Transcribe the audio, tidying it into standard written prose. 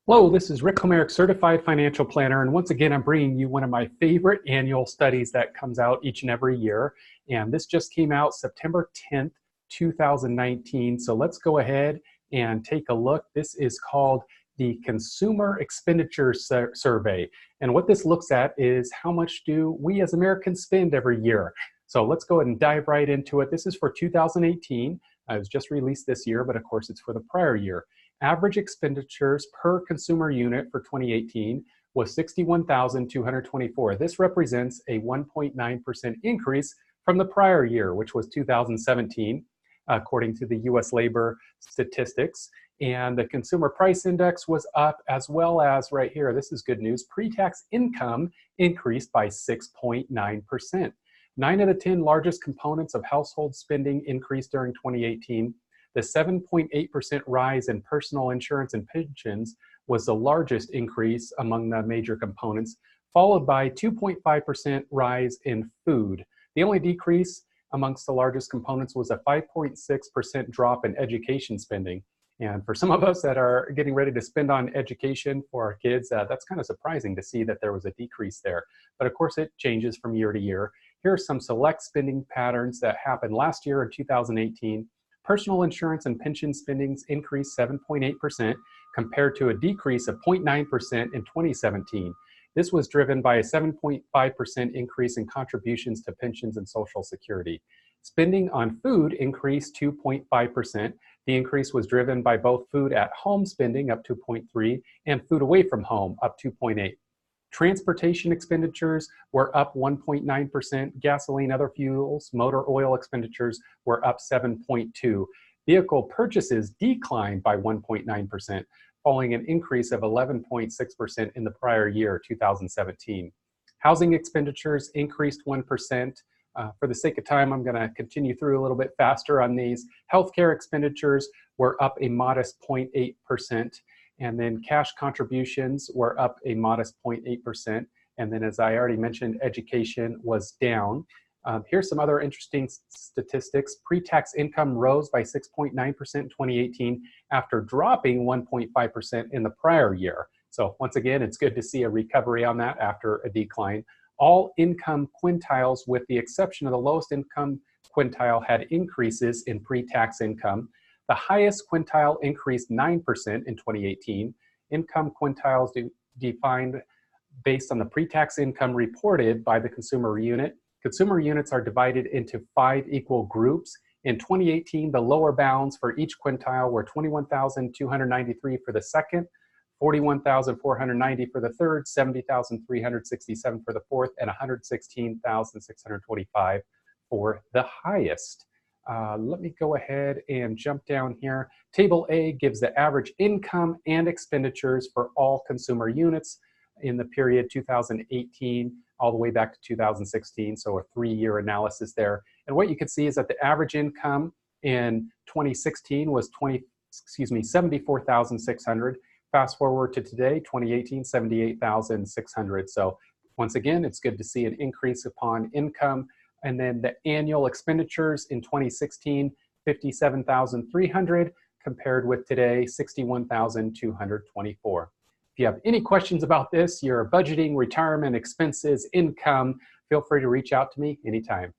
Hello, this is Rick Komarek, Certified Financial Planner, and once again, I'm bringing you one of my favorite annual studies that comes out each and every year. And this just came out September 10th, 2019. So let's go ahead and take a look. This is called the Consumer Expenditures Survey. And what this looks at is how much do we as Americans spend every year. So let's go ahead and dive right into it. This is for 2018. It was just released this year, but of course it's for the prior year. Average expenditures per consumer unit for 2018 was 61,224. This represents a 1.9% increase from the prior year, which was 2017, according to the US labor statistics. And the consumer price index was up, as well as right here, this is good news, pre-tax income increased by 6.9%. 9 of the 10 largest components of household spending increased during 2018. The 7.8% rise in personal insurance and pensions was the largest increase among the major components, followed by 2.5% rise in food. The only decrease amongst the largest components was a 5.6% drop in education spending. And for some of us that are getting ready to spend on education for our kids, that's kind of surprising to see that there was a decrease there. But of course, it changes from year to year. Here are some select spending patterns that happened last year in 2018. Personal insurance and pension spendings increased 7.8% compared to a decrease of 0.9% in 2017. This was driven by a 7.5% increase in contributions to pensions and Social Security. Spending on food increased 2.5%. The increase was driven by both food at home spending up 2.3% and food away from home up 2.8%. Transportation expenditures were up 1.9%. Gasoline, other fuels, motor oil expenditures were up 7.2%. Vehicle purchases declined by 1.9%, following an increase of 11.6% in the prior year, 2017. Housing expenditures increased 1%. For the sake of time, I'm going to continue through a little bit faster on these. Healthcare expenditures were up a modest 0.8%. And then cash contributions were up a modest 0.8%. And then, as I already mentioned, education was down. Here's some other interesting statistics. Pre-tax income rose by 6.9% in 2018 after dropping 1.5% in the prior year. So once again, it's good to see a recovery on that after a decline. All income quintiles, with the exception of the lowest income quintile, had increases in pre-tax income. The highest quintile increased 9% in 2018. Income quintiles defined based on the pre-tax income reported by the consumer unit. Consumer units are divided into 5 equal groups. In 2018, the lower bounds for each quintile were 21,293 for the second, 41,490 for the third, 70,367 for the fourth, and 116,625 for the highest. Let me go ahead and jump down here. Table A gives the average income and expenditures for all consumer units in the period 2018 all the way back to 2016, so a 3-year analysis there. And what you can see is that the average income in 2016 was 74,600. Fast forward to today, 2018, 78,600. So once again, it's good to see an increase upon income. And then the annual expenditures in 2016, 57,300, compared with today, 61,224. If you have any questions about this, your budgeting, retirement, expenses, income, feel free to reach out to me anytime.